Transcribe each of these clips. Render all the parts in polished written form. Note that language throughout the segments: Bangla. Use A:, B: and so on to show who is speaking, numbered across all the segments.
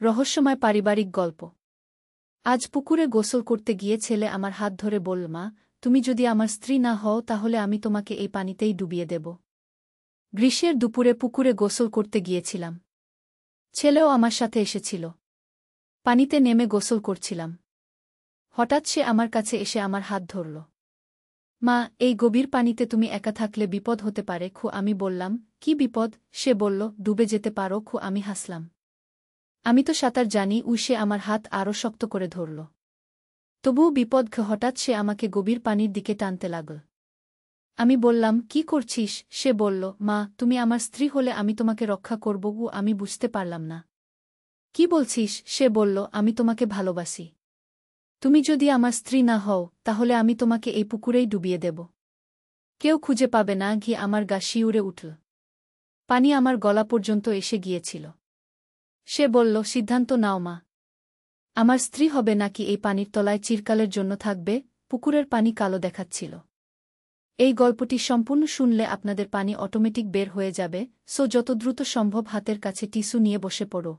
A: রহস্যময় পারিবারিক গল্প। আজ পুকুরে গোসল করতে গিয়ে ছেলে আমার হাত ধরে বলল, মা, তুমি যদি আমার স্ত্রী না হও তাহলে আমি তোমাকে এই পানিতেই ডুবিয়ে দেব। গ্রীষ্মের দুপুরে পুকুরে গোসল করতে গিয়েছিলাম। ছেলেও আমার সাথে এসেছিল। পানিতে নেমে গোসল করছিলাম। হঠাৎ সে আমার কাছে এসে আমার হাত ধরল। মা, এই গভীর পানিতে তুমি একা থাকলে বিপদ হতে পারে। আমি বললাম, কি বিপদ? সে বলল, ডুবে যেতে পারো। আমি হাসলাম। আমি তো সাঁতার জানি। সে আমার হাত আরও শক্ত করে ধরল। তবুও বিপদ। হঠাৎ সে আমাকে গভীর পানির দিকে টানতে লাগল। আমি বললাম, কি করছিস? সে বলল, মা, তুমি আমার স্ত্রী হলে আমি তোমাকে রক্ষা করব। আমি বুঝতে পারলাম না। কি বলছিস? সে বলল, আমি তোমাকে ভালোবাসি। তুমি যদি আমার স্ত্রী না হও তাহলে আমি তোমাকে এই পুকুরেই ডুবিয়ে দেব। কেউ খুঁজে পাবে না। আমার গা শিউরে উঠল। পানি আমার গলা পর্যন্ত এসে গিয়েছিল। সে বলল, সিদ্ধান্ত নাও মা। আমার স্ত্রী হবে নাকি এই পানির তলায় চিরকালের জন্য থাকবে? পুকুরের পানি কালো দেখাচ্ছিল। এই গল্পটি সম্পূর্ণ শুনলে আপনাদের পানি অটোমেটিক বের হয়ে যাবে। যত দ্রুত সম্ভব হাতের কাছে টিস্যু নিয়ে বসে পড়ো।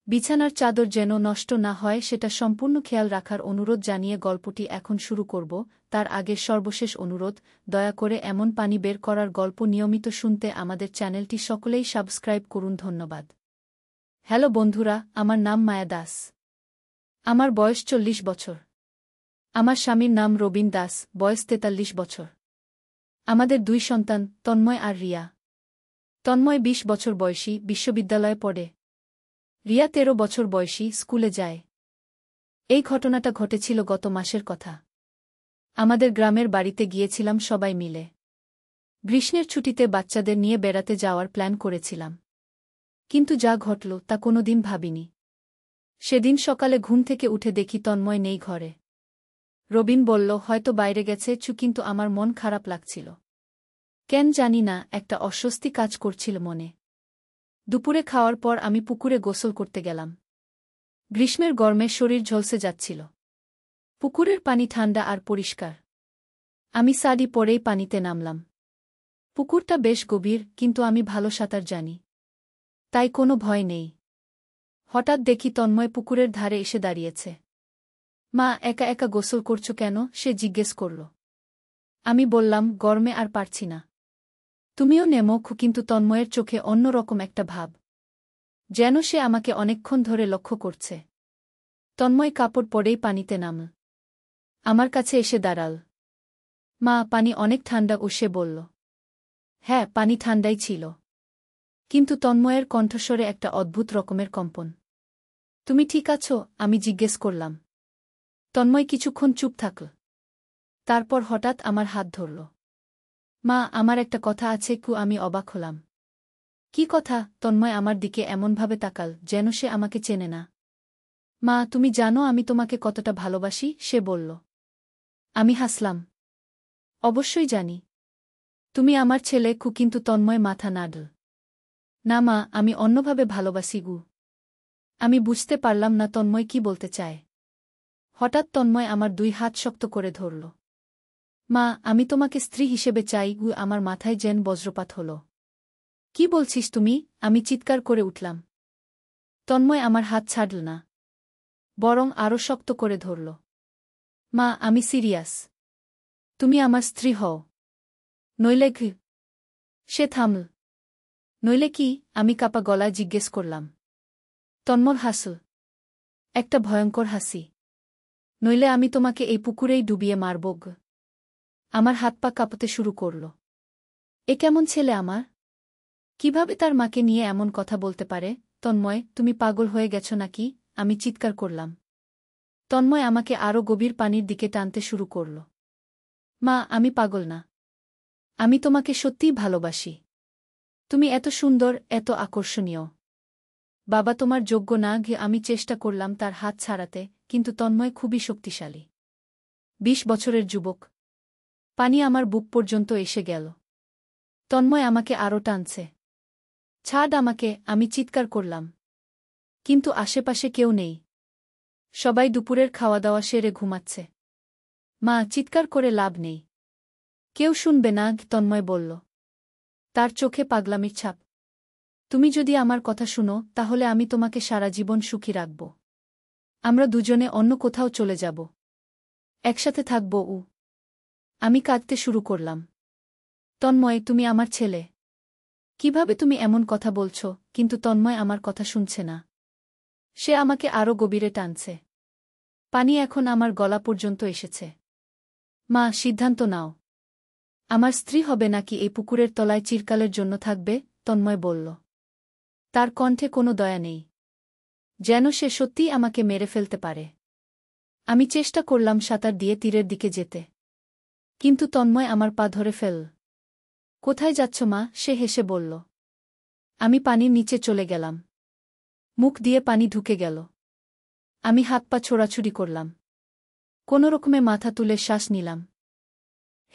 A: বিছানার চাদর যেন নষ্ট না হয় সেটা সম্পূর্ণ খেয়াল রাখার অনুরোধ জানিয়ে গল্পটি এখন শুরু করব। তার আগের সর্বশেষ অনুরোধ, দয়া করে এমন পানি বের করার গল্প নিয়মিত শুনতে আমাদের চ্যানেলটি সকলেই সাবস্ক্রাইব করুন। ধন্যবাদ। হ্যালো বন্ধুরা, আমার নাম মায়া দাস। আমার বয়স 40 বছর। আমার স্বামীর নাম রবিন দাস, বয়স 43 বছর। আমাদের 2 সন্তান, তন্ময় আর রিয়া। তন্ময় 20 বছর বয়সী, বিশ্ববিদ্যালয়ে পড়ে। রিয়া 13 বছর বয়সী, স্কুলে যায়। এই ঘটনাটা ঘটেছিল গত মাসের কথা। আমাদের গ্রামের বাড়িতে গিয়েছিলাম সবাই মিলে। গ্রীষ্মের ছুটিতে বাচ্চাদের নিয়ে বেড়াতে যাওয়ার প্ল্যান করেছিলাম। কিন্তু যা ঘটল তা কোনোদিন ভাবিনি। সেদিন সকালে ঘুম থেকে উঠে দেখি তন্ময় নেই ঘরে। রবিন বলল, হয়তো বাইরে গেছে। কিন্তু আমার মন খারাপ লাগছিল। কেন জানি না, একটা অস্বস্তি কাজ করছিল মনে। দুপুরে খাওয়ার পর আমি পুকুরে গোসল করতে গেলাম। গ্রীষ্মের গরমে শরীর ঝলসে যাচ্ছিল। পুকুরের পানি ঠান্ডা আর পরিষ্কার। আমি শাড়ি পরেই পানিতে নামলাম। পুকুরটা বেশ গভীর, কিন্তু আমি ভালো সাঁতার জানি। তাই কোনো ভয় নেই। হঠাৎ দেখি তন্ময় পুকুরের ধারে এসে দাঁড়িয়েছে। মা, একা একা গোসল করছো কেন? সে জিজ্ঞেস করল। আমি বললাম, গরমে আর পারছি না। তুমিও নেমো। কিন্তু তন্ময়ের চোখে অন্যরকম একটা ভাব, যেন সে আমাকে অনেকক্ষণ ধরে লক্ষ্য করছে। তন্ময় কাপড় পরেই পানিতে নামল। আমার কাছে এসে দাঁড়াল। মা, পানি অনেক ঠান্ডা। সে বলল। হ্যাঁ, পানি ঠান্ডাই ছিল। কিন্তু তন্ময়ের কণ্ঠস্বরে একটা অদ্ভুত রকমের কম্পন। তুমি ঠিক আছো? আমি জিজ্ঞেস করলাম। তন্ময় কিছুক্ষণ চুপ থাকল। তারপর হঠাৎ আমার হাত ধরল। মা, আমার একটা কথা আছে। আমি অবাক হলাম। কি কথা? তন্ময় আমার দিকে এমনভাবে তাকাল যেন সে আমাকে চেনে না। মা, তুমি জানো আমি তোমাকে কতটা ভালোবাসি? সে বলল। আমি হাসলাম। অবশ্যই জানি। তুমি আমার ছেলে। কিন্তু তন্ময় মাথা নাড়ল। না মা, আমি অন্যভাবে ভালোবাসি। আমি বুঝতে পারলাম না তন্ময় কি বলতে চায়। হঠাৎ তন্ময় আমার 2 হাত শক্ত করে ধরল। মা, আমি তোমাকে স্ত্রী হিসেবে চাই। আমার মাথায় যেন বজ্রপাত হল। কি বলছিস তুমি? আমি চিৎকার করে উঠলাম। তন্ময় আমার হাত ছাড়ল না, বরং আরও শক্ত করে ধরল। মা, আমি সিরিয়াস। তুমি আমার স্ত্রী হও। নইলে কি? সে থামল। নইলে কি? আমি কাপা গলায় জিজ্ঞেস করলাম। তন্ময় হাসল। একটা ভয়ঙ্কর হাসি। নইলে আমি তোমাকে এই পুকুরেই ডুবিয়ে মারব। আমার হাত পা কাঁপতে শুরু করল। এ কেমন ছেলে আমার? কিভাবে তার মাকে নিয়ে এমন কথা বলতে পারে? তন্ময়, তুমি পাগল হয়ে গেছ নাকি? আমি চিৎকার করলাম। তন্ময় আমাকে আরও গভীর পানির দিকে টানতে শুরু করল। মা, আমি পাগল না। আমি তোমাকে সত্যিই ভালোবাসি। তুমি এত সুন্দর, এত আকর্ষণীয়। বাবা তোমার যোগ্য না। আমি চেষ্টা করলাম তার হাত ছাড়াতে, কিন্তু তন্ময় খুবই শক্তিশালী। 20 বছরের যুবক। পানি আমার বুক পর্যন্ত এসে গেল। তন্ময় আমাকে আরও টানছে। ছাড় আমাকে, আমি চিৎকার করলাম। কিন্তু আশেপাশে কেউ নেই। সবাই দুপুরের খাওয়া দাওয়া সেরে ঘুমাচ্ছে। মা, চিৎকার করে লাভ নেই। কেউ শুনবে না। তন্ময় বলল। তার চোখে পাগলামির ছাপ। তুমি যদি আমার কথা শুনো তাহলে আমি তোমাকে সারা জীবন সুখী রাখব। আমরা দুজনে অন্য কোথাও চলে যাব। একসাথে থাকব। আমি কাঁদতে শুরু করলাম। তন্ময়, তুমি আমার ছেলে। কিভাবে তুমি এমন কথা বলছ? কিন্তু তন্ময় আমার কথা শুনছে না। সে আমাকে আরও গভীরে টানছে। পানি এখন আমার গলা পর্যন্ত এসেছে। মা, সিদ্ধান্ত নাও। আমার স্ত্রী হবে নাকি এই পুকুরের তলায় চিরকালের জন্য থাকবে? তন্ময় বলল। তার কণ্ঠে কোনো দয়া নেই, যেন সে সত্যিই আমাকে মেরে ফেলতে পারে। আমি চেষ্টা করলাম সাঁতার দিয়ে তীরের দিকে যেতে, কিন্তু তন্ময় আমার পা ধরে ফেল। কোথায় যাচ্ছ মা? সে হেসে বলল। আমি পানির নিচে চলে গেলাম। মুখ দিয়ে পানি ঢুকে গেল। আমি হাত পা ছোড়াছুড়ি করলাম। কোনোরকমে মাথা তুলে শ্বাস নিলাম।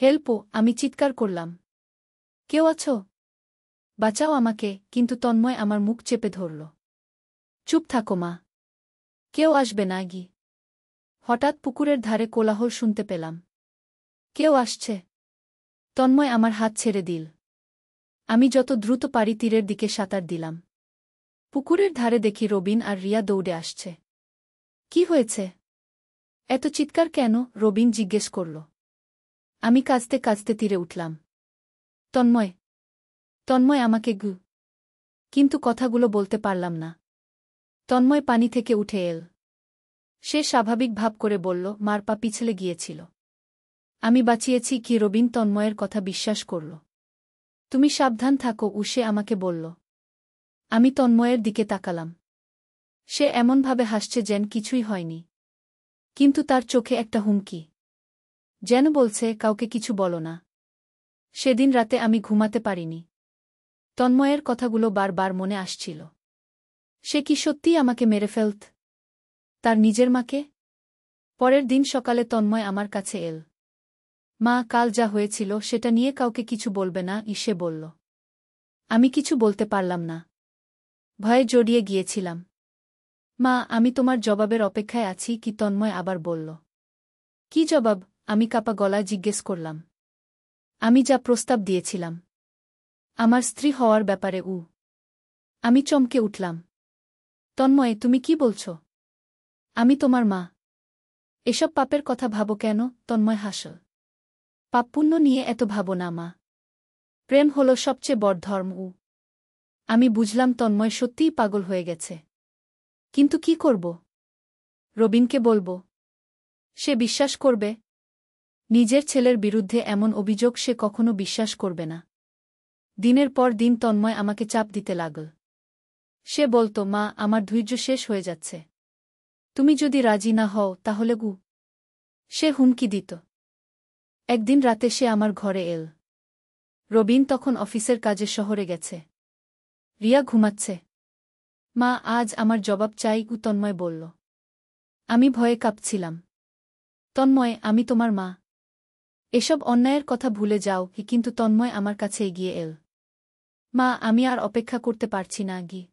A: হেল্পো! আমি চিৎকার করলাম। কেউ আছো? বাঁচাও আমাকে! কিন্তু তন্ময় আমার মুখ চেপে ধরল। চুপ থাকো মা, কেউ আসবে না গি। হঠাৎ পুকুরের ধারে কোলাহল শুনতে পেলাম। কেউ আসছে। তন্ময় আমার হাত ছেড়ে দিল। আমি যত দ্রুত পারি তীরের দিকে সাঁতার দিলাম। পুকুরের ধারে দেখি রবিন আর রিয়া দৌড়ে আসছে। কি হয়েছে? এত চিৎকার কেন? রবিন জিজ্ঞেস করল। আমি কাঁদতে কাঁদতে তীরে উঠলাম। তন্ময়, তন্ময় আমাকে গু। কিন্তু কথাগুলো বলতে পারলাম না। তন্ময় পানি থেকে উঠে এল। সে স্বাভাবিক ভাব করে বলল, মার পা পিছলে গিয়েছিল। আমি বাঁচিয়েছি কি? রবিন তন্ময়ের কথা বিশ্বাস করল। তুমি সাবধান থাকো, সে আমাকে বলল। আমি তন্ময়ের দিকে তাকালাম। সে এমনভাবে হাসছে যেন কিছুই হয়নি। কিন্তু তার চোখে একটা হুমকি, যেন বলছে, কাউকে কিছু বলো না। সেদিন রাতে আমি ঘুমাতে পারিনি। তন্ময়ের কথাগুলো বারবার মনে আসছিল। সে কি সত্যিই আমাকে মেরে ফেলত? তার নিজের মাকে? পরের দিন সকালে তন্ময় আমার কাছে এল। মা, কাল যা হয়েছিল সেটা নিয়ে কাউকে কিছু বলবে না, সে বলল। আমি কিছু বলতে পারলাম না। ভয়ে জড়িয়ে গিয়েছিলাম। মা, আমি তোমার জবাবের অপেক্ষায় আছি কি? তন্ময় আবার বলল। কি জবাব? আমি কাঁপা গলায় জিজ্ঞেস করলাম। আমি যা প্রস্তাব দিয়েছিলাম আমার স্ত্রী হওয়ার ব্যাপারে। আমি চমকে উঠলাম। তন্ময়, তুমি কি বলছ? আমি তোমার মা। এসব পাপের কথা ভাবো কেন? তন্ময় হাসল। পাপ পুণ্য নিয়ে এত ভাবো না মা। প্রেম হল সবচেয়ে বড় ধর্ম। আমি বুঝলাম তন্ময় সত্যিই পাগল হয়ে গেছে। কিন্তু কি করব? রবিনকে বলবো? সে বিশ্বাস করবে? নিজের ছেলের বিরুদ্ধে এমন অভিযোগ সে কখনো বিশ্বাস করবে না। দিনের পর দিন তন্ময় আমাকে চাপ দিতে লাগল। সে বলতো, মা, আমার ধৈর্য শেষ হয়ে যাচ্ছে। তুমি যদি রাজি না হও তাহলে গু। সে হুমকি দিত। একদিন রাতে সে আমার ঘরে এল। রবিন তখন অফিসের কাজে শহরে গেছে। রিয়া ঘুমাচ্ছে। মা, আজ আমার জবাব চাই, তন্ময় বলল। আমি ভয়ে কাঁপছিলাম। তন্ময়, আমি তোমার মা। এসব অন্যায়ের কথা ভুলে যাও। কিন্তু তন্ময় আমার কাছে এগিয়ে এল। মা, আমি আর অপেক্ষা করতে পারছি না গি।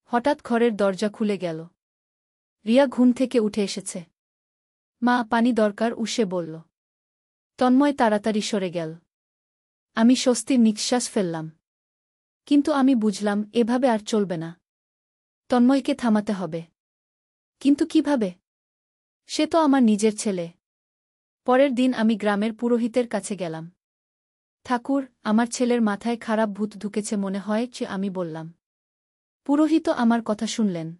A: হঠাৎ ঘরের দরজা খুলে গেল। রিয়া ঘুম থেকে উঠে এসেছে। মা, পানি দরকার, সে বলল। তন্ময় তাড়াতাড়ি সরে গেল। আমি স্বস্তির নিঃশ্বাস ফেললাম। কিন্তু আমি বুঝলাম এভাবে আর চলবে না। তন্ময়কে থামাতে হবে। কিন্তু কিভাবে? সে তো আমার নিজের ছেলে। পরের দিন আমি গ্রামের পুরোহিতের কাছে গেলাম। ঠাকুর, আমার ছেলের মাথায় খারাপ ভূত ঢুকেছে মনে হয়, আমি বললাম। পুরোহিত আমার কথা শুনলেন।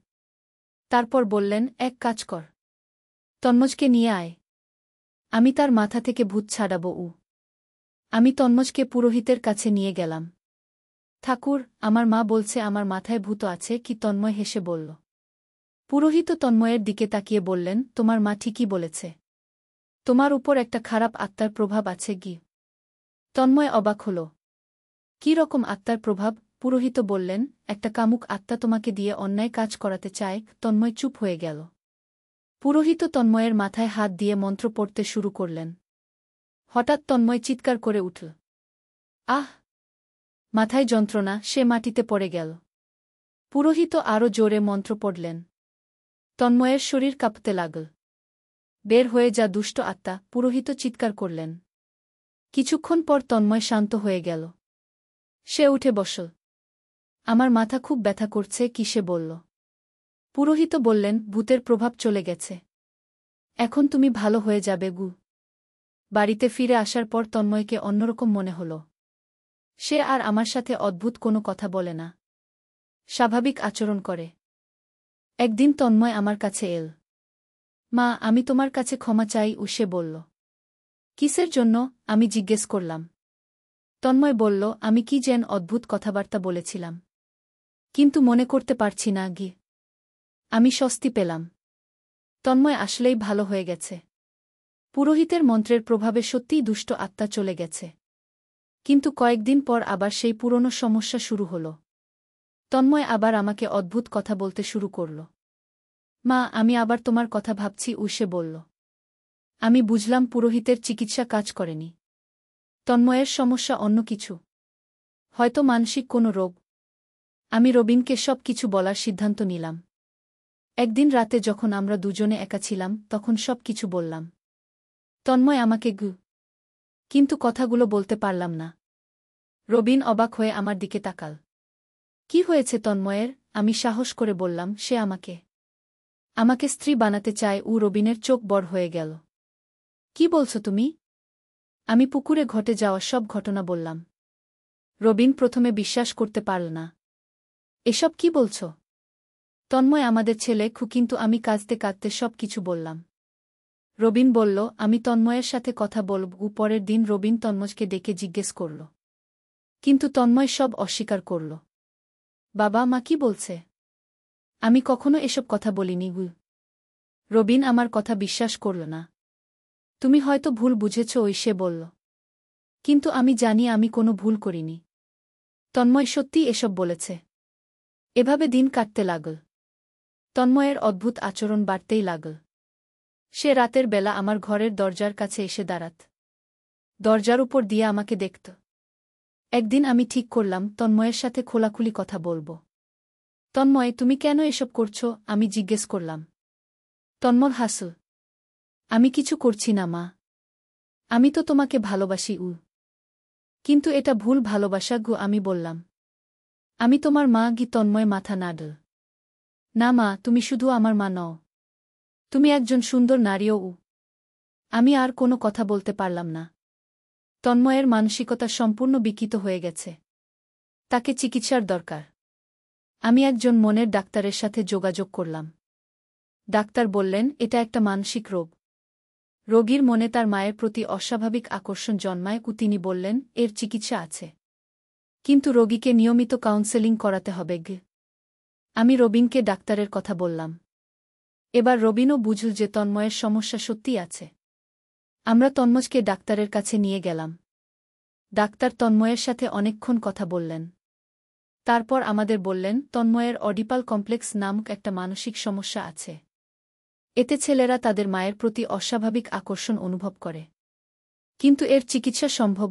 A: তারপর বললেন, এক কাজ কর, তন্মজকে নিয়ে আয়। আমি তার মাথা থেকে ভূত ছাড়াব। আমি তন্মজকে পুরোহিতের কাছে নিয়ে গেলাম। ঠাকুর, আমার মা বলছে আমার মাথায় ভূত আছে কি? তন্ময় হেসে বলল। পুরোহিত তন্ময়ের দিকে তাকিয়ে বললেন, তোমার মা ঠিকই বলেছে। তোমার উপর একটা খারাপ আত্মার প্রভাব আছে গি। তন্ময় অবাক হল। কি রকম আত্মার প্রভাব? পুরোহিত বললেন, একটা কামুক আত্মা তোমাকে দিয়ে অন্যায় কাজ করাতে চায়। তন্ময় চুপ হয়ে গেল। পুরোহিত তন্ময়ের মাথায় হাত দিয়ে মন্ত্র পড়তে শুরু করলেন। হঠাৎ তন্ময় চিৎকার করে উঠল। আহ! মাথায় যন্ত্রণা, সে মাটিতে পড়ে গেল। পুরোহিত আরও জোরে মন্ত্র পড়লেন। তন্ময়ের শরীর কাঁপতে লাগল। বের হয়ে যা দুষ্ট আত্মা! পুরোহিত চিৎকার করলেন। কিছুক্ষণ পর তন্ময় শান্ত হয়ে গেল। সে উঠে বসল। আমার মাথা খুব ব্যথা করছে, কি সে বলল। পুরোহিত বললেন, ভূতের প্রভাব চলে গেছে। এখন তুমি ভালো হয়ে যাবে গু। বাড়িতে ফিরে আসার পর তন্ময়কে অন্যরকম মনে হল। সে আর আমার সাথে অদ্ভুত কোনো কথা বলে না, স্বাভাবিক আচরণ করে। একদিন তন্ময় আমার কাছে এল। মা, আমি তোমার কাছে ক্ষমা চাই, সে বলল। কিসের জন্য? আমি জিজ্ঞেস করলাম। তন্ময় বলল, আমি কি যেন অদ্ভুত কথাবার্তা বলেছিলাম, কিন্তু মনে করতে পারছি না গি। আমি স্বস্তি পেলাম। তন্ময় আসলেই ভালো হয়ে গেছে। পুরোহিতের মন্ত্রের প্রভাবে সত্যিই দুষ্ট আত্মা চলে গেছে। কিন্তু কয়েকদিন পর আবার সেই পুরনো সমস্যা শুরু হল। তন্ময় আবার আমাকে অদ্ভুত কথা বলতে শুরু করল। মা, আমি আবার তোমার কথা ভাবছি, সে বলল। আমি বুঝলাম পুরোহিতের চিকিৎসা কাজ করেনি। তন্ময়ের সমস্যা অন্য কিছু, হয়তো মানসিক কোনো রোগ। আমি রবিনকে সব কিছু বলার সিদ্ধান্ত নিলাম। একদিন রাতে যখন আমরা দুজনে একা ছিলাম, তখন সব কিছু বললাম। তন্ময় আমাকে কিন্তু কথাগুলো বলতে পারলাম না। রবিন অবাক হয়ে আমার দিকে তাকাল। কি হয়েছে তন্ময়ের? আমি সাহস করে বললাম, সে আমাকে স্ত্রী বানাতে চায়। রবিনের চোখ বড় হয়ে গেল। কি বলছো তুমি? আমি পুকুরে ঘটে যাওয়া সব ঘটনা বললাম। রবিন প্রথমে বিশ্বাস করতে পারল না। এসব কি বলছ? তন্ময় আমাদের ছেলে, কিন্তু আমি কাঁদতে কাঁদতে সব কিছু বললাম। রবিন বলল, আমি তন্ময়ের সাথে কথা বলব। পরের দিন রবিন তন্ময়কে ডেকে জিজ্ঞেস করল, কিন্তু তন্ময় সব অস্বীকার করল। বাবা মা কি বলছে? আমি কখনো এসব কথা বলিনি রবিন আমার কথা বিশ্বাস করল না। তুমি হয়তো ভুল বুঝেছ, সে বলল। কিন্তু আমি জানি আমি কোনো ভুল করিনি। তন্ময় সত্যিই এসব বলেছে। এভাবে দিন কাটতে লাগল। তন্ময়ের অদ্ভুত আচরণ বাড়তেই লাগল। সে রাতের বেলা আমার ঘরের দরজার কাছে এসে দাঁড়াত। দরজার উপর দিয়ে আমাকে দেখত। একদিন আমি ঠিক করলাম তন্ময়ের সাথে খোলাখুলি কথা বলবো। তন্ময়, তুমি কেন এসব করছো? আমি জিজ্ঞেস করলাম। তন্ময় হাসল। আমি কিছু করছি না মা। আমি তো তোমাকে ভালোবাসি কিন্তু এটা ভুল ভালোবাসা আমি বললাম। আমি তোমার মা তন্ময় মাথা নাড়ল। না মা, তুমি শুধু আমার মা নও, তুমি একজন সুন্দর নারীও আমি আর কোনো কথা বলতে পারলাম না। তন্ময়ের মানসিকতা সম্পূর্ণ বিকৃত হয়ে গেছে। তাকে চিকিৎসার দরকার। আমি একজন মনের ডাক্তারের সাথে যোগাযোগ করলাম। ডাক্তার বললেন, এটা একটা মানসিক রোগ। রোগীর মনে তার মায়ের প্রতি অস্বাভাবিক আকর্ষণ জন্মায়। তিনি বললেন, এর চিকিৎসা আছে, কিন্তু রোগীকে নিয়মিত কাউন্সেলিং করাতে হবে আমি রবিনকে ডাক্তারের কথা বললাম। এবার রবিনও বুঝল যে তন্ময়ের সমস্যা সত্যিই আছে। আমরা তন্ময়কে ডাক্তারের কাছে নিয়ে গেলাম। ডাক্তার তন্ময়ের সাথে অনেকক্ষণ কথা বললেন। তারপর আমাদের বললেন, তন্ময়ের অডিপাল কমপ্লেক্স নামক একটা মানসিক সমস্যা আছে। এতে ছেলেরা তাদের মায়ের প্রতি অস্বাভাবিক আকর্ষণ অনুভব করে, কিন্তু এর চিকিৎসা সম্ভব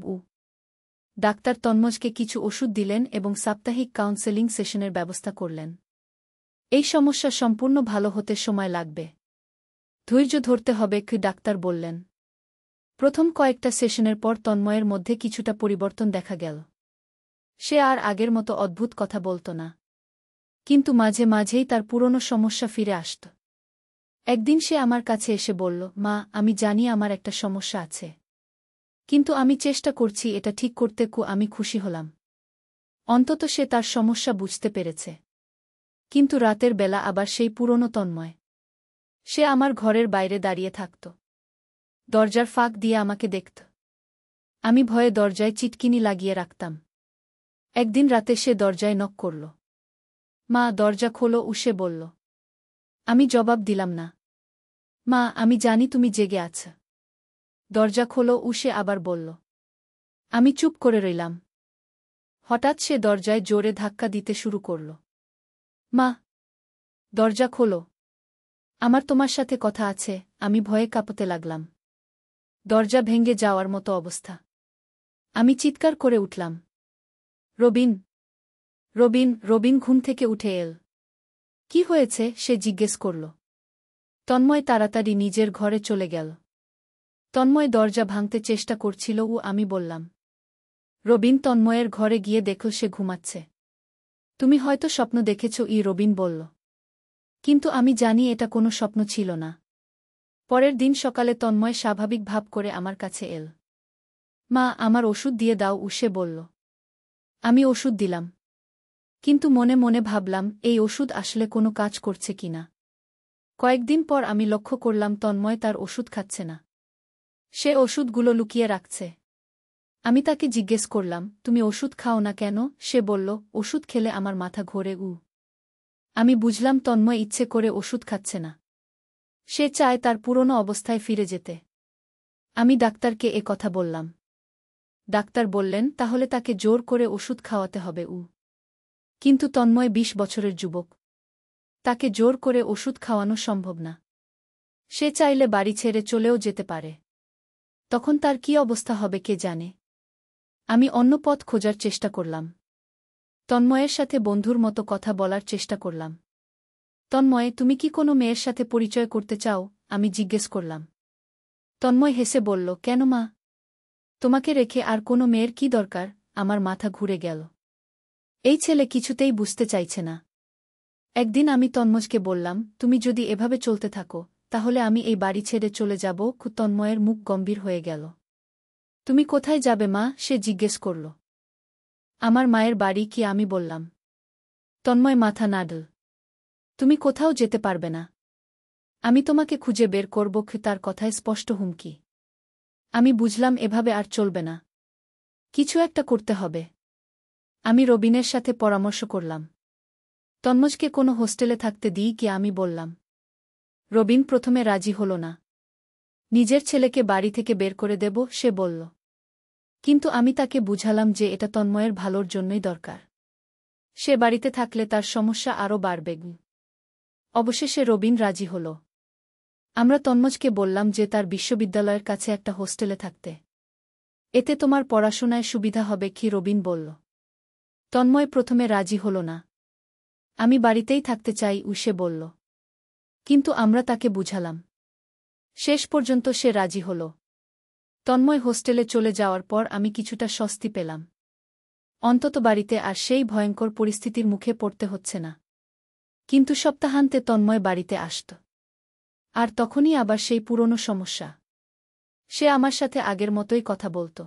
A: ডাক্তার তন্ময়কে কিছু ওষুধ দিলেন এবং সাপ্তাহিক কাউন্সেলিং সেশনের ব্যবস্থা করলেন। এই সমস্যা সম্পূর্ণ ভালো হতে সময় লাগবে, ধৈর্য ধরতে হবে ডাক্তার বললেন। প্রথম কয়েকটা সেশনের পর তন্ময়ের মধ্যে কিছুটা পরিবর্তন দেখা গেল। সে আর আগের মতো অদ্ভুত কথা বলত না, কিন্তু মাঝে মাঝেই তার পুরনো সমস্যা ফিরে আসত। একদিন সে আমার কাছে এসে বলল, মা, আমি জানি আমার একটা সমস্যা আছে, কিন্তু আমি চেষ্টা করছি এটা ঠিক করতে। আমি খুশি হলাম। অন্তত সে তার সমস্যা বুঝতে পেরেছে। কিন্তু রাতের বেলা আবার সেই পুরনো তন্ময়। সে আমার ঘরের বাইরে দাঁড়িয়ে থাকত, দরজার ফাঁক দিয়ে আমাকে দেখত। আমি ভয়ে দরজায় চিটকিনি লাগিয়ে রাখতাম। একদিন রাতে সে দরজায় নক করল। মা, দরজা খোলো, সে বলল। আমি জবাব দিলাম না। মা, আমি জানি তুমি জেগে আছ। দরজা খোলো, সে আবার বলল। আমি চুপ করে রইলাম। হঠাৎ সে দরজায় জোরে ধাক্কা দিতে শুরু করল। মা, দরজা খোলো, আমার তোমার সাথে কথা আছে। আমি ভয়ে কাঁপতে লাগলাম। দরজা ভেঙে যাওয়ার মতো অবস্থা। আমি চিৎকার করে উঠলাম, রবিন, রবিন, রবিন ঘুম থেকে উঠে এল। কি হয়েছে? সে জিজ্ঞেস করল। তন্ময় তাড়াতাড়ি নিজের ঘরে চলে গেল। তন্ময় দরজা ভাঙতে চেষ্টা করছিল আমি বললাম। রবিন তন্ময়ের ঘরে গিয়ে দেখল সে ঘুমাচ্ছে। তুমি হয়তো স্বপ্ন দেখেছ, রবিন বলল। কিন্তু আমি জানি এটা কোনো স্বপ্ন ছিল না। পরের দিন সকালে তন্ময় স্বাভাবিক ভাব করে আমার কাছে এল। মা, আমার ওষুধ দিয়ে দাও, সে বলল। আমি ওষুধ দিলাম। কিন্তু মনে মনে ভাবলাম এই ওষুধ আসলে কোনো কাজ করছে কিনা। কয়েকদিন পর আমি লক্ষ্য করলাম তন্ময় তার ওষুধ খাচ্ছে না। সে ওষুধগুলো লুকিয়ে রাখছে। আমি তাকে জিজ্ঞেস করলাম, তুমি ওষুধ খাও না কেন? সে বলল, ওষুধ খেলে আমার মাথা ঘোরে। আমি বুঝলাম তন্ময় ইচ্ছে করে ওষুধ খাচ্ছে না। সে চায় তার পুরনো অবস্থায় ফিরে যেতে। আমি ডাক্তারকে এ কথা বললাম। ডাক্তার বললেন, তাহলে তাকে জোর করে ওষুধ খাওয়াতে হবে। কিন্তু তন্ময় ২০ বছরের যুবক। তাকে জোর করে ওষুধ খাওয়ানো সম্ভব না। সে চাইলে বাড়ি ছেড়ে চলেও যেতে পারে। তখন তার কী অবস্থা হবে কে জানে। আমি অন্য পথ খোঁজার চেষ্টা করলাম। তন্ময়ের সাথে বন্ধুর মতো কথা বলার চেষ্টা করলাম। তন্ময়, তুমি কি কোনো মেয়ের সাথে পরিচয় করতে চাও? আমি জিজ্ঞেস করলাম। তন্ময় হেসে বলল, কেন মা? তোমাকে রেখে আর কোনো মেয়ের কি দরকার? আমার মাথা ঘুরে গেল। এই ছেলে কিছুতেই বুঝতে চাইছে না। একদিন আমি তন্ময়কে বললাম, তুমি যদি এভাবে চলতে থাকো তাহলে আমি এই বাড়ি ছেড়ে চলে যাব। তন্ময়ের মুখ গম্ভীর হয়ে গেল। তুমি কোথায় যাবে মা? সে জিজ্ঞেস করল। আমার মায়ের বাড়ি। কি? আমি বললাম। তন্ময় মাথা নাড়ল। তুমি কোথাও যেতে পারবে না। আমি তোমাকে খুঁজে বের করব। তার কথায় স্পষ্ট হুমকি। আমি বুঝলাম এভাবে আর চলবে না। কিছু একটা করতে হবে। আমি রবিনের সাথে পরামর্শ করলাম। তন্ময়কে কোনো হোস্টেলে থাকতে দিই কি? আমি বললাম। রবিন প্রথমে রাজি হল না। নিজের ছেলেকে বাড়ি থেকে বের করে দেব, সে বলল। কিন্তু আমি তাকে বুঝালাম যে এটা তন্ময়ের ভালোর জন্যই দরকার। সে বাড়িতে থাকলে তার সমস্যা আরও বাড়বে। অবশেষে রবিন রাজি হল। আমরা তন্ময়কে বললাম যে তার বিশ্ববিদ্যালয়ের কাছে একটা হোস্টেলে থাকতে। এতে তোমার পড়াশোনায় সুবিধা হবে। কি? রবিন বলল। তন্ময় প্রথমে রাজি হল না। আমি বাড়িতেই থাকতে চাই, সে বলল। কিন্তু আমরা তাকে বুঝালাম। শেষ পর্যন্ত সে রাজি হল। তন্ময় হোস্টেলে চলে যাওয়ার পর আমি কিছুটা স্বস্তি পেলাম। অন্তত বাড়িতে আর সেই ভয়ঙ্কর পরিস্থিতির মুখে পড়তে হচ্ছে না। কিন্তু সপ্তাহান্তে তন্ময় বাড়িতে আসত। আর তখনই আবার সেই পুরনো সমস্যা। সে আমার সাথে আগের মতোই কথা বলত।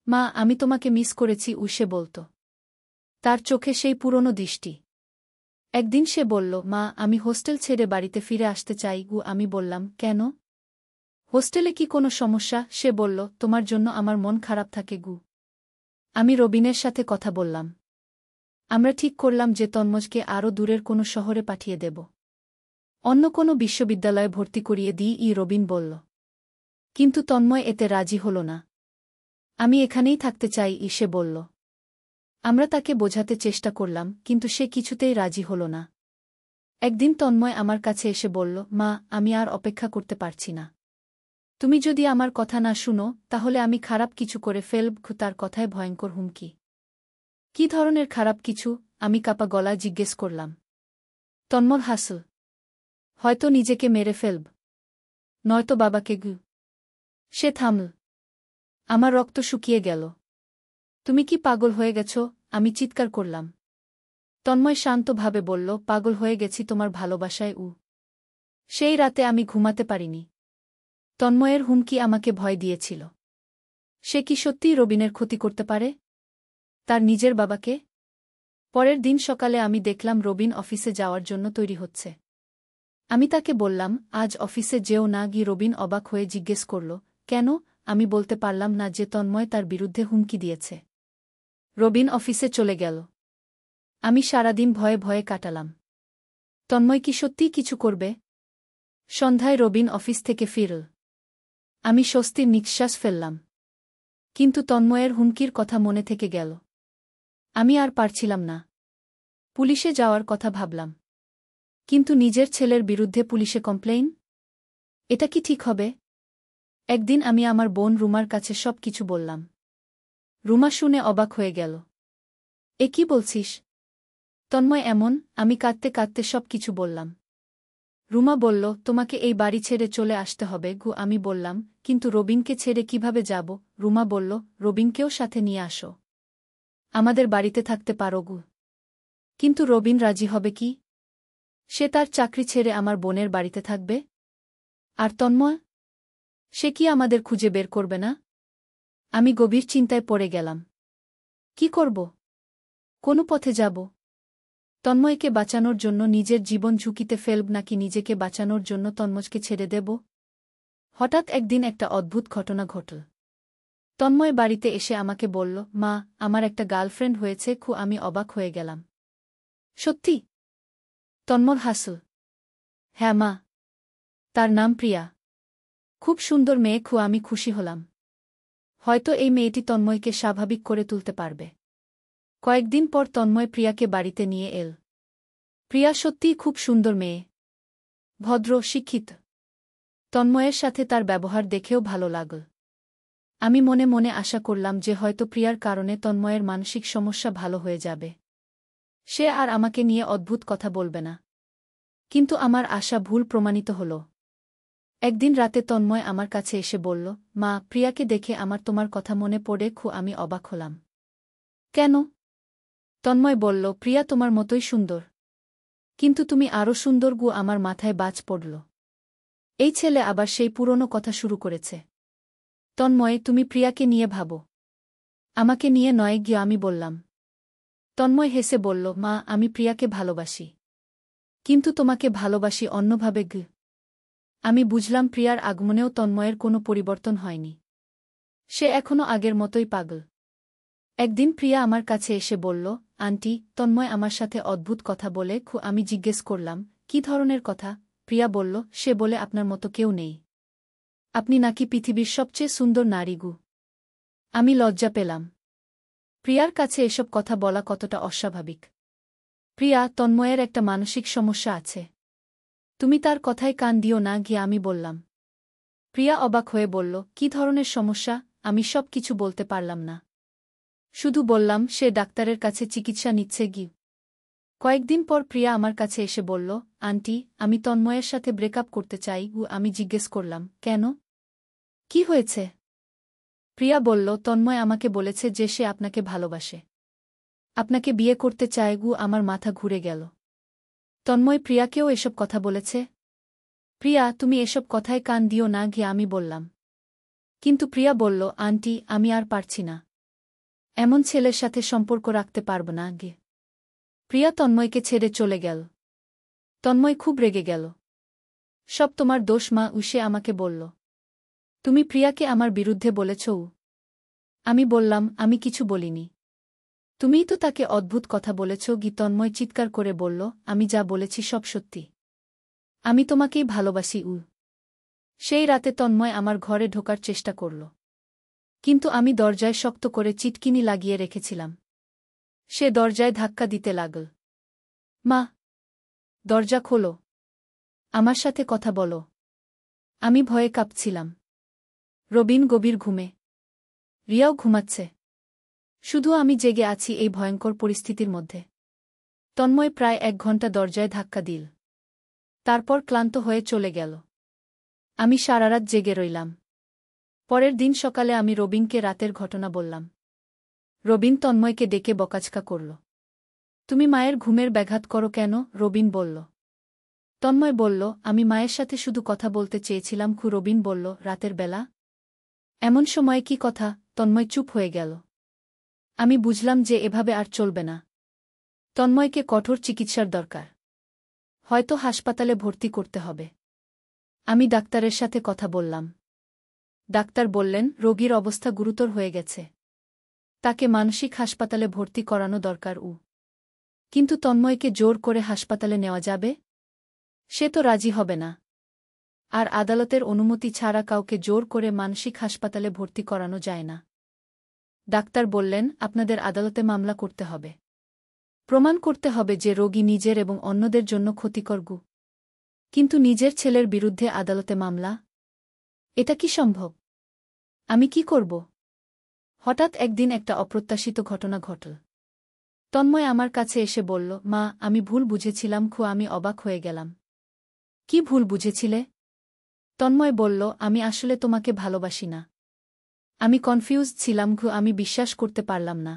A: মা, আমি তোমাকে মিস করেছি, সে বলত। তার চোখে সেই পুরনো দৃষ্টি। একদিন সে বলল, মা, আমি হোস্টেল ছেড়ে বাড়িতে ফিরে আসতে চাই। আমি বললাম, কেন? হোস্টেলে কি কোনো সমস্যা? সে বলল, তোমার জন্য আমার মন খারাপ থাকে। আমি রবিনের সাথে কথা বললাম। আমরা ঠিক করলাম যে তন্ময়কে আরও দূরের কোনো শহরে পাঠিয়ে দেব। অন্য কোনো বিশ্ববিদ্যালয়ে ভর্তি করিয়ে দিই, রবিন বলল। কিন্তু তন্ময় এতে রাজি হল না। আমি এখানেই থাকতে চাই, সে বলল। আমরা তাকে বোঝাতে চেষ্টা করলাম, কিন্তু সে কিছুতেই রাজি হল না। একদিন তন্ময় আমার কাছে এসে বলল, মা, আমি আর অপেক্ষা করতে পারছি না। তুমি যদি আমার কথা না শুনো তাহলে আমি খারাপ কিছু করে ফেলব। তার কথায় ভয়ঙ্কর হুমকি। কি ধরনের খারাপ কিছু? আমি কাপা গলা জিজ্ঞেস করলাম। তন্ময় হাসল। হয়তো নিজেকে মেরে ফেলব। নয়তো বাবাকে। সে থামল। আমার রক্ত শুকিয়ে গেল। তুমি কি পাগল হয়ে গেছ? আমি চিৎকার করলাম। তন্ময় শান্তভাবে বলল, পাগল হয়ে গেছি তোমার ভালোবাসায়। সেই রাতে আমি ঘুমাতে পারিনি। তন্ময়ের হুমকি আমাকে ভয় দিয়েছিল। সে কি সত্যিই রবিনের ক্ষতি করতে পারে? তার নিজের বাবাকে? পরের দিন সকালে আমি দেখলাম রবিন অফিসে যাওয়ার জন্য তৈরি হচ্ছে। আমি তাকে বললাম, আজ অফিসে যেও না। রবিন অবাক হয়ে জিজ্ঞেস করল, কেন? আমি বলতে পারলাম না যে তন্ময় তার বিরুদ্ধে হুমকি দিয়েছে। রবিন অফিসে চলে গেল। আমি সারাদিন ভয়ে ভয়ে কাটালাম। তন্ময় কি সত্যিই কিছু করবে? সন্ধ্যায় রবিন অফিস থেকে ফিরল। আমি স্বস্তির নিঃশ্বাস ফেললাম। কিন্তু তন্ময়ের হুমকির কথা মনে থেকে গেল। আমি আর পারছিলাম না। পুলিশে যাওয়ার কথা ভাবলাম। কিন্তু নিজের ছেলের বিরুদ্ধে পুলিশে কমপ্লেইন? এটা কি ঠিক হবে? একদিন আমি আমার বোন রুমার কাছে সব কিছু বললাম। রুমা শুনে অবাক হয়ে গেল। এ কি বলছিস? তন্ময় এমন? আমি কাঁদতে কাঁদতে সব কিছু বললাম। রুমা বলল, তোমাকে এই বাড়ি ছেড়ে চলে আসতে হবে। আমি বললাম, কিন্তু রবিনকে ছেড়ে কিভাবে যাব? রুমা বলল, রবিনকেও সাথে নিয়ে আসো। আমাদের বাড়িতে থাকতে পারো। কিন্তু রবিন রাজি হবে কি? সে তার চাকরি ছেড়ে আমার বোনের বাড়িতে থাকবে? আর তন্ময়? সে কি আমাদের খুঁজে বের করবে না? আমি গভীর চিন্তায় পড়ে গেলাম। কি করব? কোন পথে যাব? তন্ময়কে বাঁচানোর জন্য নিজের জীবন ঝুঁকিতে ফেলব নাকি নিজেকে বাঁচানোর জন্য তন্ময়কে ছেড়ে দেব? হঠাৎ একদিন একটা অদ্ভুত ঘটনা ঘটল। তন্ময় বাড়িতে এসে আমাকে বলল, মা, আমার একটা গার্লফ্রেন্ড হয়েছে। আমি অবাক হয়ে গেলাম। সত্যি? তন্ময় হাসল। হ্যাঁ মা। তার নাম প্রিয়া। খুব সুন্দর মেয়ে। আমি খুশি হলাম। হয়তো এই মেয়েটি তন্ময়কে স্বাভাবিক করে তুলতে পারবে। কয়েকদিন পর তন্ময় প্রিয়াকে বাড়িতে নিয়ে এল। প্রিয়া সত্যিই খুব সুন্দর মেয়ে। ভদ্র, শিক্ষিত। তন্ময়ের সাথে তার ব্যবহার দেখেও ভালো লাগল। আমি মনে মনে আশা করলাম যে হয়তো প্রিয়ার কারণে তন্ময়ের মানসিক সমস্যা ভালো হয়ে যাবে। সে আর আমাকে নিয়ে অদ্ভুত কথা বলবে না। কিন্তু আমার আশা ভুল প্রমাণিত হল। একদিন রাতে তন্ময় আমার কাছে এসে বলল, মা, প্রিয়াকে দেখে আমার তোমার কথা মনে পড়ে। আমি অবাক হলাম। কেন? তন্ময় বলল, প্রিয়া তোমার মতোই সুন্দর। কিন্তু তুমি আরও সুন্দর। আমার মাথায় বাজ পড়ল। এই ছেলে আবার সেই পুরনো কথা শুরু করেছে। তন্ময়, তুমি প্রিয়াকে নিয়ে ভাবো, আমাকে নিয়ে নয়। আমি বললাম। তন্ময় হেসে বলল, মা, আমি প্রিয়াকে ভালোবাসি। কিন্তু তোমাকে ভালোবাসি অন্যভাবে। আমি বুঝলাম প্রিয়ার আগমনেও তন্ময়ের কোনো পরিবর্তন হয়নি। সে এখনও আগের মতোই পাগল। একদিন প্রিয়া আমার কাছে এসে বলল, আন্টি, তন্ময় আমার সাথে অদ্ভুত কথা বলে। আমি জিজ্ঞেস করলাম, কি ধরনের কথা? প্রিয়া বলল, সে বলে আপনার মতো কেউ নেই। আপনি নাকি পৃথিবীর সবচেয়ে সুন্দর নারী। আমি লজ্জা পেলাম। প্রিয়ার কাছে এসব কথা বলা কতটা অস্বাভাবিক। প্রিয়া, তন্ময়ের একটা মানসিক সমস্যা আছে। তুমি তার কথায় কান দিও না। আমি বললাম। প্রিয়া অবাক হয়ে বলল, কি ধরনের সমস্যা? আমি সব কিছু বলতে পারলাম না। শুধু বললাম সে ডাক্তারের কাছে চিকিৎসা নিচ্ছে। কয়েকদিন পর প্রিয়া আমার কাছে এসে বলল, আন্টি, আমি তন্ময়ের সাথে ব্রেকআপ করতে চাই। আমি জিজ্ঞেস করলাম, কেন? কি হয়েছে? প্রিয়া বলল, তন্ময় আমাকে বলেছে যে সে আপনাকে ভালোবাসে, আপনাকে বিয়ে করতে চায়। আমার মাথা ঘুরে গেল। তন্ময় প্রিয়াকেও এসব কথা বলেছে? প্রিয়া, তুমি এসব কথায় কান দিও না। আমি বললাম। কিন্তু প্রিয়া বলল, আন্টি, আমি আর পারছি না। এমন ছেলের সাথে সম্পর্ক রাখতে পারব না। প্রিয়া তন্ময়কে ছেড়ে চলে গেল। তন্ময় খুব রেগে গেল। সব তোমার দোষ মা। সে আমাকে বলল। তুমি প্রিয়াকে আমার বিরুদ্ধে বলেছ। আমি বললাম, আমি কিছু বলিনি। তুমিই তো তাকে অদ্ভুত কথা বলেছ। তন্ময় চিৎকার করে বলল, আমি যা বলেছি সব সত্যি। আমি তোমাকেই ভালোবাসি। সেই রাতে তন্ময় আমার ঘরে ঢোকার চেষ্টা করল। কিন্তু আমি দরজায় শক্ত করে চিটকিনি লাগিয়ে রেখেছিলাম। সে দরজায় ধাক্কা দিতে লাগল। মা, দরজা খোলো। আমার সাথে কথা বলো। আমি ভয়ে কাঁপছিলাম। রবিন গভীর ঘুমে। রিয়াও ঘুমাচ্ছে। শুধু আমি জেগে আছি এই ভয়ঙ্কর পরিস্থিতির মধ্যে। তন্ময় প্রায় 1 ঘণ্টা দরজায় ধাক্কা দিল। তারপর ক্লান্ত হয়ে চলে গেল। আমি সারারাত জেগে রইলাম। পরের দিন সকালে আমি রবিনকে রাতের ঘটনা বললাম। রবিন তন্ময়কে ডেকে বকাঝকা করল। তুমি মায়ের ঘুমের ব্যাঘাত করো কেন? রবিন বলল। তন্ময় বলল, আমি মায়ের সাথে শুধু কথা বলতে চেয়েছিলাম। রবিন বলল, রাতের বেলা? এমন সময়ে কি কথা? তন্ময় চুপ হয়ে গেল। আমি বুঝলাম যে এভাবে আর চলবে না। তন্ময়কে কঠোর চিকিৎসার দরকার। হয়তো হাসপাতালে ভর্তি করতে হবে। আমি ডাক্তারের সাথে কথা বললাম। ডাক্তার বললেন, রোগীর অবস্থা গুরুতর হয়ে গেছে। তাকে মানসিক হাসপাতালে ভর্তি করানো দরকার। কিন্তু তন্ময়কে জোর করে হাসপাতালে নেওয়া যাবে? সে তো রাজি হবে না। আর আদালতের অনুমতি ছাড়া কাউকে জোর করে মানসিক হাসপাতালে ভর্তি করানো যায় না। ডাক্তার বললেন, আপনাদের আদালতে মামলা করতে হবে। প্রমাণ করতে হবে যে রোগী নিজের এবং অন্যদের জন্য ক্ষতিকর। কিন্তু নিজের ছেলের বিরুদ্ধে আদালতে মামলা? এটা কি সম্ভব? আমি কি করব? হঠাৎ একদিন একটা অপ্রত্যাশিত ঘটনা ঘটল। তন্ময় আমার কাছে এসে বলল, মা, আমি ভুল বুঝেছিলাম। আমি অবাক হয়ে গেলাম। কি ভুল বুঝেছিলে? তন্ময় বলল, আমি আসলে তোমাকে ভালোবাসি না। আমি কনফিউজড ছিলাম। আমি বিশ্বাস করতে পারলাম না।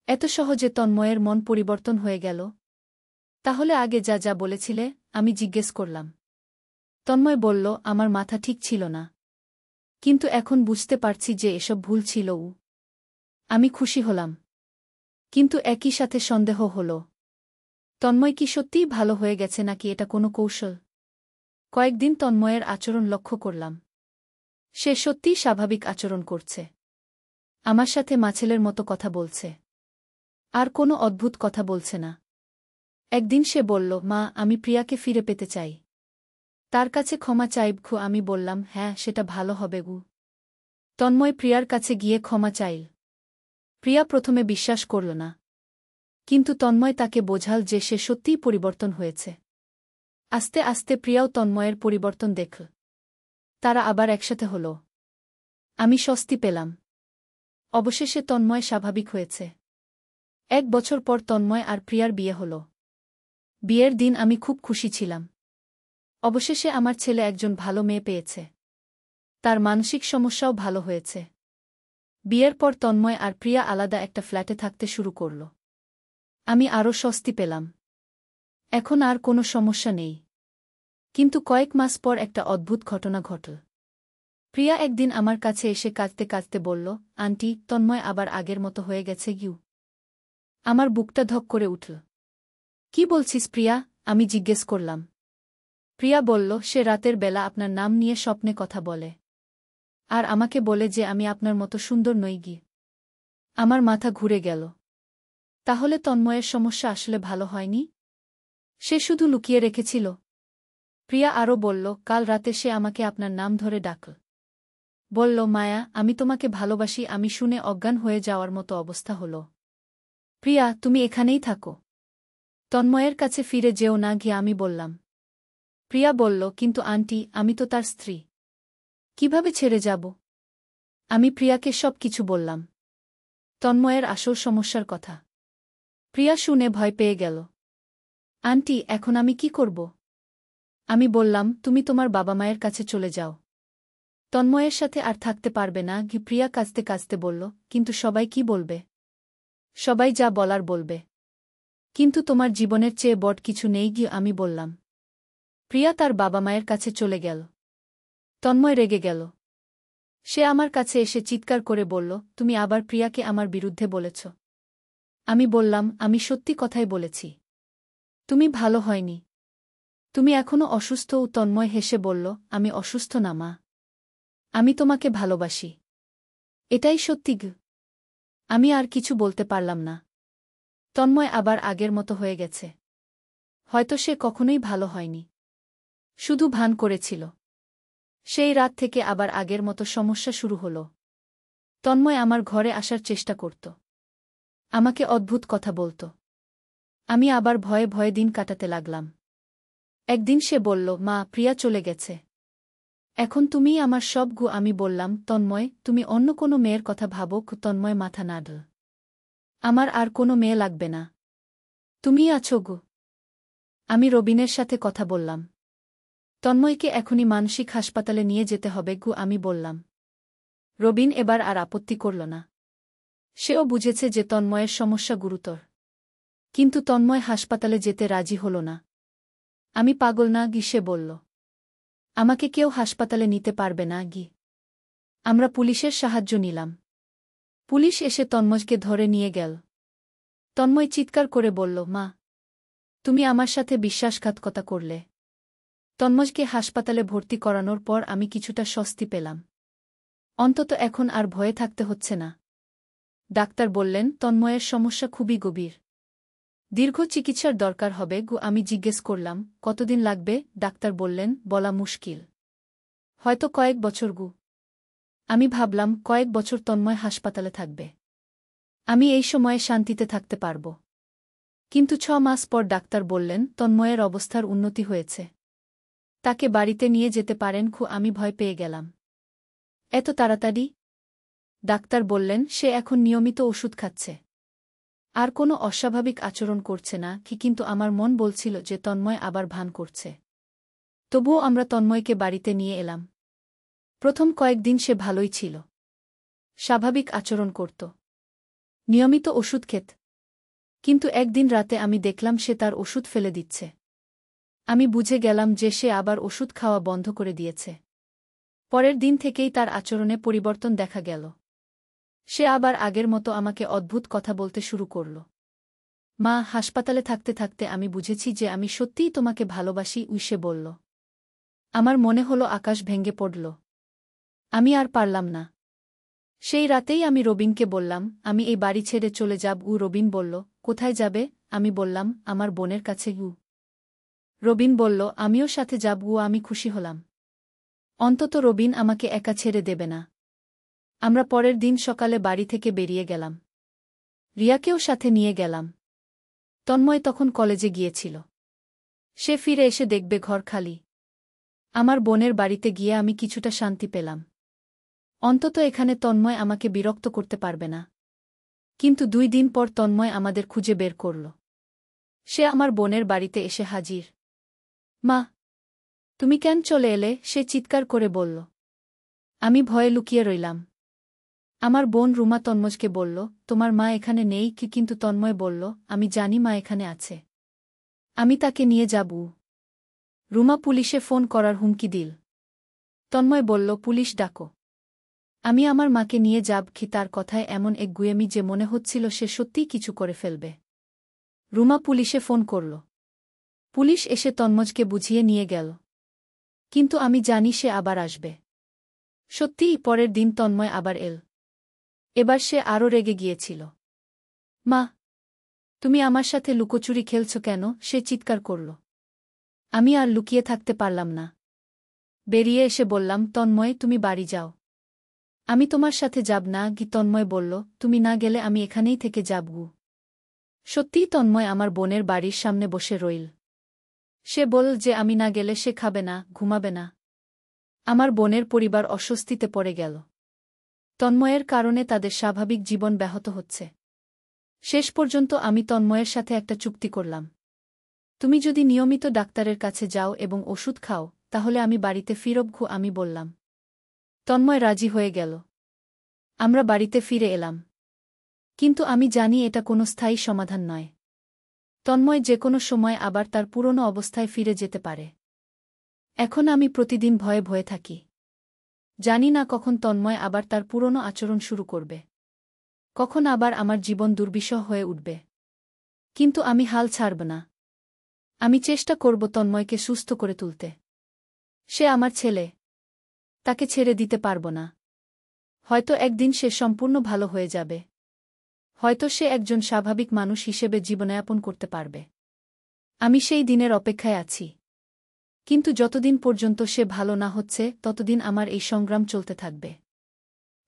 A: এত সহজে তন্ময়ের মন পরিবর্তন হয়ে গেল। তাহলে আগে যা যা বলেছিলে? আমি জিজ্ঞেস করলাম। তন্ময় বলল, আমার মাথা ঠিক ছিল না। কিন্তু এখন বুঝতে পারছি যে এসব ভুল ছিল। আমি খুশি হলাম। কিন্তু একই সাথে সন্দেহ হল। তন্ময় কি সত্যিই ভালো হয়ে গেছে নাকি এটা কোনো কৌশল? কয়েকদিন তন্ময়ের আচরণ লক্ষ্য করলাম। সে সত্যিই স্বাভাবিক আচরণ করছে। আমার সাথে মাছেলের মতো কথা বলছে। আর কোনো অদ্ভুত কথা বলছে না। একদিন সে বলল, মা, আমি প্রিয়াকে ফিরে পেতে চাই। তার কাছে ক্ষমা চাইব। আমি বললাম, হ্যাঁ, সেটা ভালো হবে গু। তন্ময় প্রিয়ার কাছে গিয়ে ক্ষমা চাইল। প্রিয়া প্রথমে বিশ্বাস করল না। কিন্তু তন্ময় তাকে বোঝাল যে সে সত্যিই পরিবর্তন হয়েছে। আস্তে আস্তে প্রিয়াও তন্ময়ের পরিবর্তন দেখল। তারা আবার একসাথে হল। আমি স্বস্তি পেলাম। অবশেষে তন্ময় স্বাভাবিক হয়েছে। 1 বছর পর তন্ময় আর প্রিয়ার বিয়ে হল। বিয়ের দিন আমি খুব খুশি ছিলাম। অবশেষে আমার ছেলে একজন ভালো মেয়ে পেয়েছে। তার মানসিক সমস্যাও ভালো হয়েছে। বিয়ের পর তন্ময় আর প্রিয়া আলাদা একটা ফ্ল্যাটে থাকতে শুরু করল। আমি আরও স্বস্তি পেলাম। এখন আর কোনো সমস্যা নেই। কিন্তু কয়েক মাস পর একটা অদ্ভুত ঘটনা ঘটল। প্রিয়া একদিন আমার কাছে এসে কাঁদতে কাঁদতে বলল, আন্টি, তন্ময় আবার আগের মতো হয়ে গেছে গিউ। আমার বুকটা ধক করে উঠল। কি বলছিস প্রিয়া? আমি জিজ্ঞেস করলাম। প্রিয়া বলল, সে রাতের বেলা আপনার নাম নিয়ে স্বপ্নে কথা বলে। আর আমাকে বলে যে আমি আপনার মতো সুন্দর নই গি। আমার মাথা ঘুরে গেল। তাহলে তন্ময়ের সমস্যা আসলে ভালো হয়নি? সে শুধু লুকিয়ে রেখেছিল? প্রিয়া আরও বলল, কাল রাতে সে আমাকে আপনার নাম ধরে ডাকল। বলল, মায়া, আমি তোমাকে ভালোবাসি। আমি শুনে অজ্ঞান হয়ে যাওয়ার মতো অবস্থা হল। প্রিয়া, তুমি এখানেই থাকো। তন্ময়ের কাছে ফিরে যেও না গিয়ে আমি বললাম। প্রিয়া বলল, কিন্তু আন্টি, আমি তো তার স্ত্রী। কিভাবে ছেড়ে যাব? আমি প্রিয়াকে সব কিছু বললাম। তন্ময়ের আসল সমস্যার কথা। প্রিয়া শুনে ভয় পেয়ে গেল। আন্টি, এখন আমি কি করব? আমি বললাম, তুমি তোমার বাবা মায়ের কাছে চলে যাও। তন্ময়ের সাথে আর থাকতে পারবে না গি। প্রিয়া কাঁদতে কাঁদতে বলল, কিন্তু সবাই কি বলবে? সবাই যা বলার বলবে। কিন্তু তোমার জীবনের চেয়ে বড় কিছু নেই গি। আমি বললাম। প্রিয়া তার বাবা মায়ের কাছে চলে গেল। তন্ময় রেগে গেল। সে আমার কাছে এসে চিৎকার করে বলল, তুমি আবার প্রিয়াকে আমার বিরুদ্ধে বলেছ। আমি বললাম, আমি সত্যি কথাই বলেছি। তুমি ভালো হয়নি। তুমি এখনো অসুস্থ। তন্ময় হেসে বলল, আমি অসুস্থ না মা। আমি তোমাকে ভালোবাসি। এটাই সত্যি গি। আমি আর কিছু বলতে পারলাম না। তন্ময় আবার আগের মতো হয়ে গেছে। হয়তো সে কখনোই ভালো হয়নি। শুধু ভান করেছিল। সেই রাত থেকে আবার আগের মতো সমস্যা শুরু হল। তন্ময় আমার ঘরে আসার চেষ্টা করত। আমাকে অদ্ভুত কথা বলত। আমি আবার ভয়ে ভয়ে দিন কাটাতে লাগলাম। একদিন সে বলল, মা, প্রিয়া চলে গেছে। এখন তুমিই আমার সব গু। আমি বললাম, তন্ময়, তুমি অন্য কোনো মেয়ের কথা ভাবো। তন্ময় মাথা নাড়ল। আমার আর কোনো মেয়ে লাগবে না। তুমিই আছো গু। আমি রবিনের সাথে কথা বললাম। তন্ময়কে এখনই মানসিক হাসপাতালে নিয়ে যেতে হবে গু। আমি বললাম। রবিন এবার আর আপত্তি করল না। সেও বুঝেছে যে তন্ময়ের সমস্যা গুরুতর। কিন্তু তন্ময় হাসপাতালে যেতে রাজি হল না। আমি পাগল না গি, সে বলল। আমাকে কেউ হাসপাতালে নিতে পারবে না গি। আমরা পুলিশের সাহায্য নিলাম। পুলিশ এসে তন্ময়কে ধরে নিয়ে গেল। তন্ময় চিৎকার করে বলল, মা, তুমি আমার সাথে বিশ্বাসঘাতকতা করলে। তন্ময়কে হাসপাতালে ভর্তি করানোর পর আমি কিছুটা স্বস্তি পেলাম। অন্তত এখন আর ভয়ে থাকতে হচ্ছে না। ডাক্তার বললেন, তন্ময়ের সমস্যা খুবই গভীর। দীর্ঘ চিকিৎসার দরকার হবে গু। আমি জিজ্ঞেস করলাম, কতদিন লাগবে? ডাক্তার বললেন, বলা মুশকিল। হয়তো কয়েক বছর গু। আমি ভাবলাম, কয়েক বছর তন্ময় হাসপাতালে থাকবে। আমি এই সময়ে শান্তিতে থাকতে পারব। কিন্তু 6 মাস পর ডাক্তার বললেন, তন্ময়ের অবস্থার উন্নতি হয়েছে। তাকে বাড়িতে নিয়ে যেতে পারেন। আমি ভয় পেয়ে গেলাম। এত তাড়াতাড়ি? ডাক্তার বললেন, সে এখন নিয়মিত ওষুধ খাচ্ছে। আর কোনো অস্বাভাবিক আচরণ করছে না কিন্তু আমার মন বলছিল যে তন্ময় আবার ভান করছে। তবুও আমরা তন্ময়কে বাড়িতে নিয়ে এলাম। প্রথম কয়েকদিন সে ভালোই ছিল। স্বাভাবিক আচরণ করত। নিয়মিত ওষুধ খেত। কিন্তু একদিন রাতে আমি দেখলাম সে তার ওষুধ ফেলে দিচ্ছে। আমি বুঝে গেলাম যে সে আবার ওষুধ খাওয়া বন্ধ করে দিয়েছে। পরের দিন থেকেই তার আচরণে পরিবর্তন দেখা গেল। সে আবার আগের মতো আমাকে অদ্ভুত কথা বলতে শুরু করল। মা, হাসপাতালে থাকতে থাকতে আমি বুঝেছি যে আমি সত্যিই তোমাকে ভালোবাসি, সে বলল। আমার মনে হলো আকাশ ভেঙে পড়ল। আমি আর পারলাম না। সেই রাতেই আমি রবিনকে বললাম, আমি এই বাড়ি ছেড়ে চলে যাব। রবিন বলল, কোথায় যাবে? আমি বললাম, আমার বোনের কাছে। রবিন বলল, আমিও সাথে যাব। আমি খুশি হলাম। অন্তত রবিন আমাকে একা ছেড়ে দেবে না। আমরা পরের দিন সকালে বাড়ি থেকে বেরিয়ে গেলাম। রিয়াকেও সাথে নিয়ে গেলাম। তন্ময় তখন কলেজে গিয়েছিল। সে ফিরে এসে দেখবে ঘর খালি। আমার বোনের বাড়িতে গিয়ে আমি কিছুটা শান্তি পেলাম। অন্তত এখানে তন্ময় আমাকে বিরক্ত করতে পারবে না। কিন্তু 2 দিন পর তন্ময় আমাদের খুঁজে বের করল। সে আমার বোনের বাড়িতে এসে হাজির। মা, তুমি কেন চলে এলে? সে চিৎকার করে বলল। আমি ভয়ে লুকিয়ে রইলাম। আমার বোন রুমা তন্ময়কে বলল, তোমার মা এখানে নেই কি? কিন্তু তন্ময় বলল, আমি জানি মা এখানে আছে। আমি তাকে নিয়ে যাব। রুমা পুলিশে ফোন করার হুমকি দিল। তন্ময় বলল, পুলিশ ডাকো। আমি আমার মাকে নিয়ে যাব কি? তার কথায় এমন এক গুয়েমি যে মনে হচ্ছিল সে সত্যিই কিছু করে ফেলবে। রুমা পুলিশে ফোন করল। পুলিশ এসে তন্ময়কে বুঝিয়ে নিয়ে গেল। কিন্তু আমি জানি সে আবার আসবে। সত্যিই পরের দিন তন্ময় আবার এল। এবার সে আরও রেগে গিয়েছিল। মা, তুমি আমার সাথে লুকোচুরি খেলছ কেন? সে চিৎকার করল। আমি আর লুকিয়ে থাকতে পারলাম না। বেরিয়ে এসে বললাম, তন্ময়, তুমি বাড়ি যাও। আমি তোমার সাথে যাব না। তন্ময় বলল, তুমি না গেলে আমি এখানেই থেকে যাব। সত্যিই তন্ময় আমার বোনের বাড়ির সামনে বসে রইল। সে বলল যে আমি না গেলে সে খাবে না, ঘুমাবে না। আমার বোনের পরিবার অস্বস্তিতে পড়ে গেল। তন্ময়ের কারণে তাদের স্বাভাবিক জীবন ব্যাহত হচ্ছে। শেষ পর্যন্ত আমি তন্ময়ের সাথে একটা চুক্তি করলাম। তুমি যদি নিয়মিত ডাক্তারের কাছে যাও এবং ওষুধ খাও, তাহলে আমি বাড়িতে ফিরব। আমি বললাম। তন্ময় রাজি হয়ে গেল। আমরা বাড়িতে ফিরে এলাম। কিন্তু আমি জানি এটা কোনো স্থায়ী সমাধান নয়। তন্ময় যে কোনো সময় আবার তার পুরনো অবস্থায় ফিরে যেতে পারে। এখন আমি প্রতিদিন ভয়ে ভয়ে থাকি। জানি না কখন তন্ময় আবার তার পুরনো আচরণ শুরু করবে। কখন আবার আমার জীবন দুর্বিষহ হয়ে উঠবে। কিন্তু আমি হাল ছাড়ব না। আমি চেষ্টা করব তন্ময়কে সুস্থ করে তুলতে। সে আমার ছেলে। তাকে ছেড়ে দিতে পারব না। হয়তো একদিন সে সম্পূর্ণ ভালো হয়ে যাবে। হয়তো সে একজন স্বাভাবিক মানুষ হিসেবে জীবনযাপন করতে পারবে। আমি সেই দিনের অপেক্ষায় আছি। কিন্তু যতদিন পর্যন্ত সে ভালো না হচ্ছে, ততদিন আমার এই সংগ্রাম চলতে থাকবে।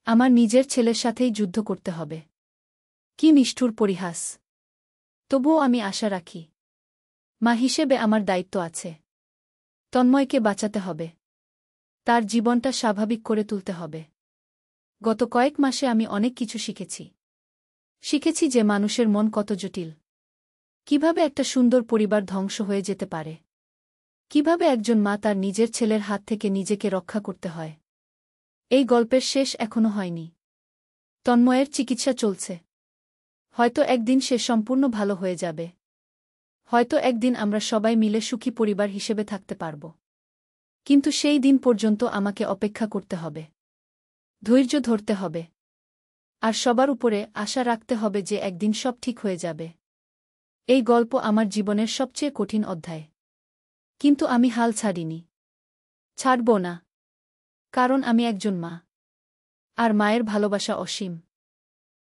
A: আমার নিজের ছেলের সাথেই যুদ্ধ করতে হবে। কি নিষ্ঠুর পরিহাস! তবুও আমি আশা রাখি। মা হিসেবে আমার দায়িত্ব আছে। তন্ময়কে বাঁচাতে হবে। তার জীবনটা স্বাভাবিক করে তুলতে হবে। গত কয়েক মাসে আমি অনেক কিছু শিখেছি। শিখেছি যে মানুষের মন কত জটিল। কিভাবে একটা সুন্দর পরিবার ধ্বংস হয়ে যেতে পারে। কিভাবে একজন মা তার নিজের ছেলের হাত থেকে নিজেকে রক্ষা করতে হয়। এই গল্পের শেষ এখনো হয়নি। তন্ময়ের চিকিৎসা চলছে। হয়তো একদিন সে সম্পূর্ণ ভালো হয়ে যাবে। হয়তো একদিন আমরা সবাই মিলে সুখী পরিবার হিসেবে থাকতে পারব। কিন্তু সেই দিন পর্যন্ত আমাকে অপেক্ষা করতে হবে। ধৈর্য ধরতে হবে। আর সবার উপরে আশা রাখতে হবে যে একদিন সব ঠিক হয়ে যাবে। এই গল্প আমার জীবনের সবচেয়ে কঠিন অধ্যায়। কিন্তু আমি হাল ছাড়িনি। ছাড়ব না। কারণ আমি একজন মা। আর মায়ের ভালোবাসা অসীম।